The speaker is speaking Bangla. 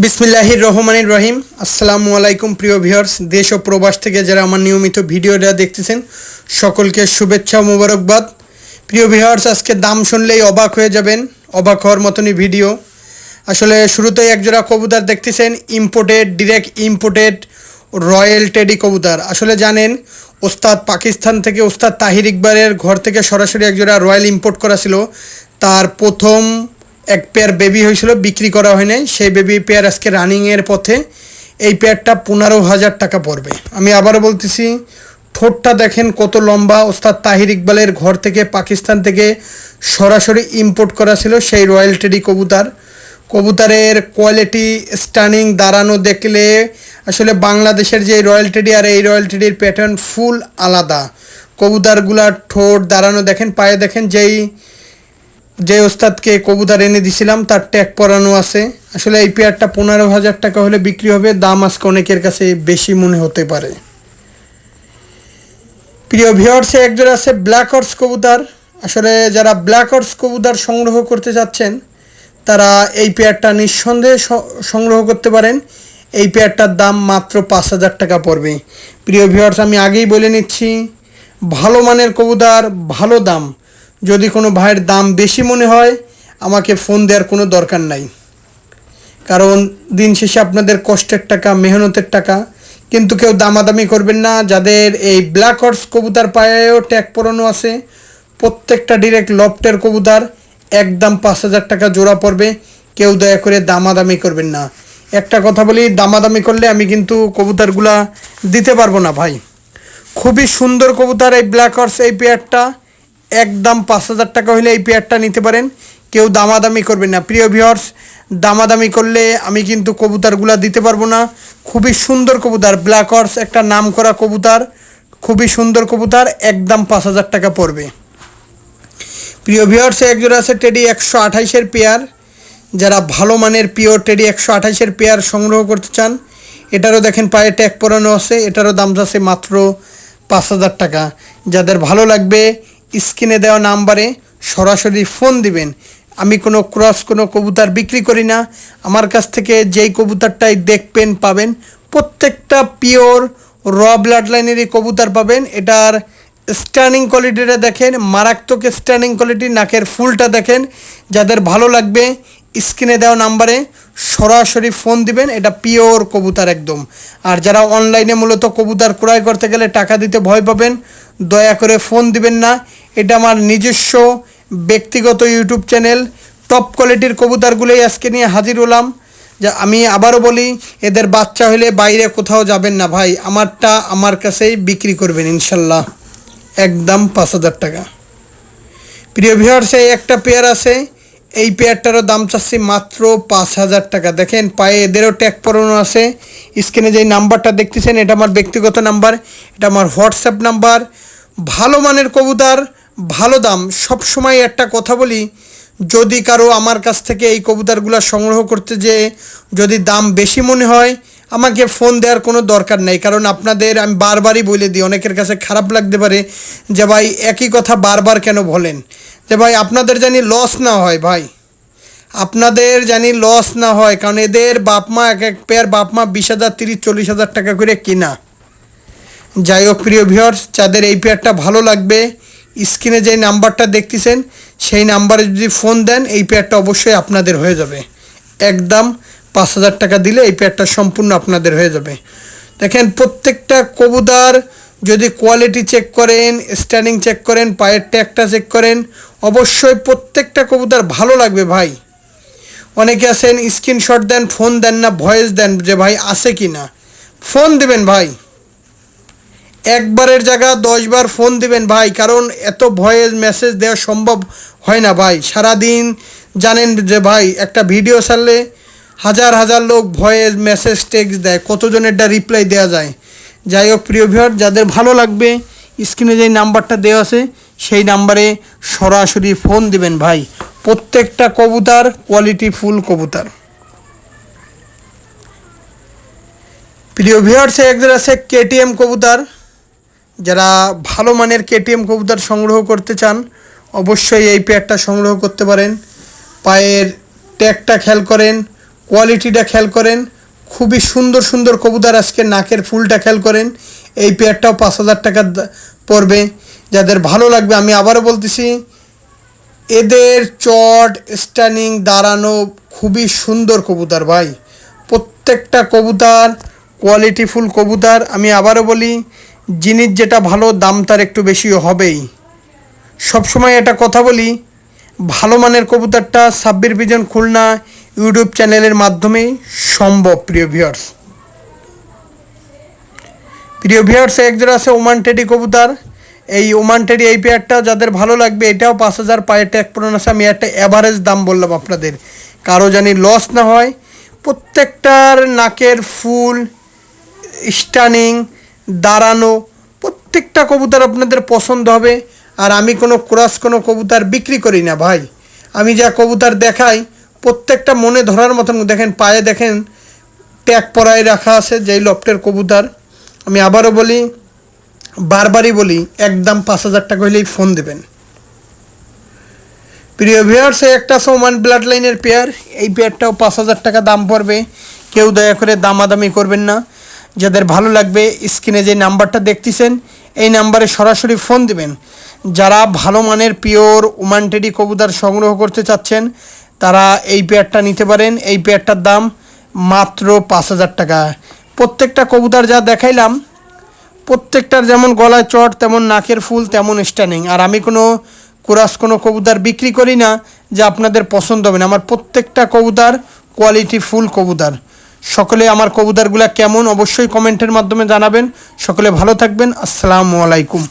বিসমিল্লাহির রহমানির রহিম। আসসালামু আলাইকুম প্রিয় ভিউয়ার্স, দেশ ও প্রবাস থেকে যারা আমার নিয়মিত ভিডিওটা দেখতেছেন সকলকে শুভেচ্ছা ও মোবারকবাদ। প্রিয় ভিউয়ার্স, আজকে দাম শুনলেই অবাক হয়ে যাবেন, অবাক হওয়ার মতনই ভিডিও। আসলে শুরুতেই একজোড়া কবুতর দেখতেছেন, ডিরেক্ট ইম্পোর্টেড রয়্যাল টেডি কবুতর। আসলে জানেন, ওস্তাদ পাকিস্তান থেকে ওস্তাদ তাহির ইকবালের ঘর থেকে সরাসরি একজোড়া রয়্যাল ইম্পোর্ট করা ছিল। তার প্রথম এক পেয়ার বেবি হয়েছিল, বিক্রি করা হয় নাই। সেই বেবি পেয়ার আজকে রানিংয়ের পথে। এই পেয়ারটা 15,000 টাকা পড়বে। আমি আবারও বলতেছি, ঠোঁটটা দেখেন কত লম্বা। ওস্তাদ তাহির ইকবালের ঘর থেকে পাকিস্তান থেকে সরাসরি ইম্পোর্ট করা ছিল সেই রয়্যাল টেডি কবুতর। কবুতরের কোয়ালিটি স্টানিং, দাঁড়ানো দেখলে আসলে বাংলাদেশের যে রয়্যাল টেডি আর এই রয়্যাল টেডির প্যাটার্ন ফুল আলাদা। কবুতরগুলার ঠোঁট, দাঁড়ানো দেখেন, পায়ে দেখেন, যে ওস্তাদকে কবুতর এনে দিছিলাম তার ট্যাগ পরানো আছে। আসলে এই পেয়ারটা 15,000 টাকা হলে বিক্রি হবে। দাম আজকে অনেকের কাছে বেশি মনে হতে পারে। প্রিয় ভিউয়ার্সে একজোড়া আছে ব্ল্যাক হর্স কবুতর। আসলে যারা ব্ল্যাক হর্স কবুতর সংগ্রহ করতে চাচ্ছেন তারা এই পেয়ারটা নিঃসন্দেহে সংগ্রহ করতে পারেন। এই পেয়ারটার দাম মাত্র 5,000 টাকা পড়বে। প্রিয় ভিউয়ার্স, আমি আগেই বলে নিচ্ছি, ভালো মানের কবুতর, ভালো দাম। যদি কোনো ভাইয়ের দাম বেশি মনে হয় আমাকে ফোন দেওয়ার কোনো দরকার নাই, কারণ দিন শেষে আপনাদের কষ্টের টাকা, মেহনতের টাকা। কিন্তু কেউ দামাদামি করবেন না। যাদের এই ব্ল্যাক হর্স কবুতর পায়েও ট্যাগ পরানো আছে, প্রত্যেকটা ডিরেক্ট লফটের কবুতর, একদম 5,000 টাকা জোড়া পড়বে। কেউ দয়া করে দামাদামি করবেন না। একটা কথা বলি, দামাদামি করলে আমি কিন্তু কবুতরগুলা দিতে পারবো না ভাই। খুবই সুন্দর কবুতর এই ব্ল্যাক হর্স। এই পেয়ারটা একদম 5,000 টাকা হলে এই পেয়ারটা নিতে পারেন। কেউ দামাদামি করবেন না। প্রিয় ভিউয়ার্স, দামাদামি করলে আমি কিন্তু কবুতরগুলা দিতে পারবো না। খুবই সুন্দর কবুতর, ব্ল্যাক হর্স একটা নাম করা কবুতর, খুবই সুন্দর কবুতর, একদম 5,000 টাকা পড়বে। প্রিয় ভিউয়ার্স, একজোড়া আছে টেডি 128-এর পেয়ার। যারা ভালো মানের পিওর টেডি 128-এর পেয়ার সংগ্রহ করতে চান, এটারও দেখেন পায়ে ট্যাগ পরানো আছে। এটারও দাম আছে মাত্র 5,000 টাকা। যাদের ভালো লাগবে স্ক্রিনে দেওয়া নাম্বারে সরাসরি ফোন দিবেন। আমি কোনো ক্রস, কোনো কবুতর বিক্রি করি না। আমার কাছ থেকে যেই কবুতরটাই দেখবেন পাবেন, প্রত্যেকটা পিওর র ব্লাড লাইনেরই কবুতর পাবেন। এটার স্ট্যান্ডিং কোয়ালিটিটা দেখেন, মারাত্মক স্ট্যান্ডিং কোয়ালিটি। নাকের ফুলটা দেখেন। যাদের ভালো লাগবে স্ক্রিনে দেওয়া নাম্বারে সরাসরি ফোন দিবেন। এটা পিওর কবুতর একদম। আর যারা অনলাইনে মূলত কবুতর ক্রয় করতে গেলে টাকা দিতে ভয় পাবেন, দয়া করে ফোন দিবেন না। এটা আমার নিজস্ব ব্যক্তিগত ইউটিউব চ্যানেল। টপ কোয়ালিটির কবুতরগুলোই আজকে নিয়ে হাজির হলাম। যা আমি আবারও বলি, এদের বাচ্চা হলে বাইরে কোথাও যাবেন না ভাই, আমারটা আমার কাছেই বিক্রি করবেন ইনশাল্লাহ, একদম 5,000 টাকা। প্রিয় ভিউয়ার্স, এই একটা পেয়ার আছে। এই পেয়ারটারও দাম চাচ্ছি মাত্র 5,000 টাকা। দেখেন পায়ে এদেরও ট্যাগ পরানো আছে। স্ক্রিনে যেই নাম্বারটা দেখতেছেন এটা আমার ব্যক্তিগত নাম্বার, এটা আমার হোয়াটসঅ্যাপ নাম্বার। ভালো মানের কবুতর, ভালো দাম। সব সময় একটা কথা বলি, যদি কারো আমার কাছ থেকে এই কবুতরগুলো সংগ্রহ করতে যে যদি দাম বেশি মনে হয় আমাকে ফোন দেওয়ার কোনো দরকার নেই। কারণ আপনাদের আমি বারবারই বলে দিই, অনেকের কাছে খারাপ লাগতে পারে যে ভাই একই কথা বারবার কেন বলেন। যে ভাই আপনাদের জানি লস না হয়, ভাই আপনাদের জানি লস না হয়, কারণ এদের বাপমা এক এক পেয়ার বাপমা 20,000, 30,000, 40,000 টাকা করে কিনা। যাই হোক প্রিয় ভিউয়ার্স, যাদের এই পেয়ারটা ভালো লাগবে স্ক্রিনে যে নাম্বারটা দেখতেছেন সেই নাম্বারে যদি ফোন দেন এই পেয়ারটা অবশ্যই আপনাদের হয়ে যাবে। একদম 5,000 টাকা দিলে এই পেয়ারটা সম্পূর্ণ আপনাদের হয়ে যাবে। দেখেন প্রত্যেকটা কবুতর যদি কোয়ালিটি চেক করেন, স্ট্যান্ডিং চেক করেন, পায়ের ট্যাগটা চেক করেন, অবশ্যই প্রত্যেকটা কবুতর ভালো লাগবে ভাই। অনেকে আছেন স্ক্রিনশট দেন, ফোন দেন না, ভয়েস দেন যে ভাই আছে কি না। ফোন দিবেন ভাই, একবারের জায়গা 10 বার ফোন দিবেন ভাই, কারণ এত ভয়েস মেসেজ দেওয়া সম্ভব হয় না ভাই। সারাদিন জানেন যে ভাই একটা ভিডিও ছাড়লে হাজার হাজার লোক ভয়েস মেসেজ টেক্সট দেয়, কতজনেরটা রিপ্লাই দেওয়া যায়। যাই হোক প্রিয় ভিউয়ার, যাদের ভালো লাগবে স্ক্রিনে যেই নাম্বারটা দেওয়া আছে সেই নাম্বারে সরাসরি ফোন দিবেন ভাই। প্রত্যেকটা কবুতর কোয়ালিটি ফুল কবুতর। প্রিয় ভিউয়ার্স, একজন আছে কেটিএম কবুতর। যারা ভালো মানের কেটিএম কবুতর সংগ্রহ করতে চান অবশ্যই এই পেয়ারটা সংগ্রহ করতে পারেন। পায়ের ট্যাগটা খেয়াল করেন, কোয়ালিটিটা খেয়াল করেন, খুবই সুন্দর সুন্দর কবুতর। আজকে নাকের ফুলটা খেয়াল করেন, এই পেয়ারটাও 5,000 টাকা পড়বে। যাদের ভালো লাগবে, আমি আবারও বলতেছি, এদের চট স্ট্যান্ডিং দাঁড়ানো খুবই সুন্দর কবুতর ভাই। প্রত্যেকটা কবুতর কোয়ালিটিফুল কবুতর। আমি আবারও বলি, জিনিস যেটা ভালো দাম তার একটু বেশি হবেই। সবসময় এটা কথা বলি, ভালো মানের কবুতরটা সাব্বির ভিজন খুলনা ইউটিউব চ্যানেলের মাধ্যমেই সম্ভব। প্রিয় ভিউয়ার্স, এক জোড়া আছে ওমান টেডি কবুতর। এই ওমান টেডি এই পেয়ারটা যাদের ভালো লাগবে, এটাও 5,000 পায়ে ট্যাগ পড়ানো আছে। আমি একটা অ্যাভারেজ দাম বললাম আপনাদের, কারো জানি লস না হয়। প্রত্যেকটার নাকের ফুল, স্টানিং, দাঁড়ানো, প্রত্যেকটা কবুতর আপনাদের পছন্দ হবে। আর আমি কোনো ক্রস কোনো কবুতর বিক্রি করি না ভাই। আমি যা কবুতর দেখাই প্রত্যেকটা মনে ধরার মতন। দেখেন পায়ে দেখেন ট্যাগ পরায় রাখা আছে যেই লফটের কবুতর। আমি আবারও বলি, বারবারই বলি, একদম 5,000 টাকা হলেই ফোন দেবেন। প্রিয় ভিউয়ার্স, একটা ওমান ব্লাড লাইনের পেয়ার, এই পেয়ারটাও 5,000 টাকা দাম পড়বে। কেউ দয়া করে দামাদামি করবেন না। যাদের ভালো লাগবে স্ক্রিনে যে নাম্বারটা দেখতেছেন এই নাম্বারে সরাসরি ফোন দিবেন। যারা ভালো মানের পিওর ওমান টেডি কবুতর সংগ্রহ করতে চাচ্ছেন তারা এই পেয়ারটা নিতে পারেন। এই পেয়ারটার দাম মাত্র 5,000 টাকা। প্রত্যেকটা কবুতর যা দেখাইলাম, প্রত্যেকটার যেমন গলায় চট, তেমন নাকের ফুল, তেমন স্ট্যান্ডিং। আর আমি কোনো কোরাস কোনো কবুতর বিক্রি করি না যে আপনাদের পছন্দ হবে না। আমার প্রত্যেকটা কবুতর কোয়ালিটি ফুল কবুতর। সকলে আমার কবুতরগুলো কেমন অবশ্যই কমেন্টের মাধ্যমে জানাবেন। সকলে ভালো থাকবেন। আসসালামু আলাইকুম।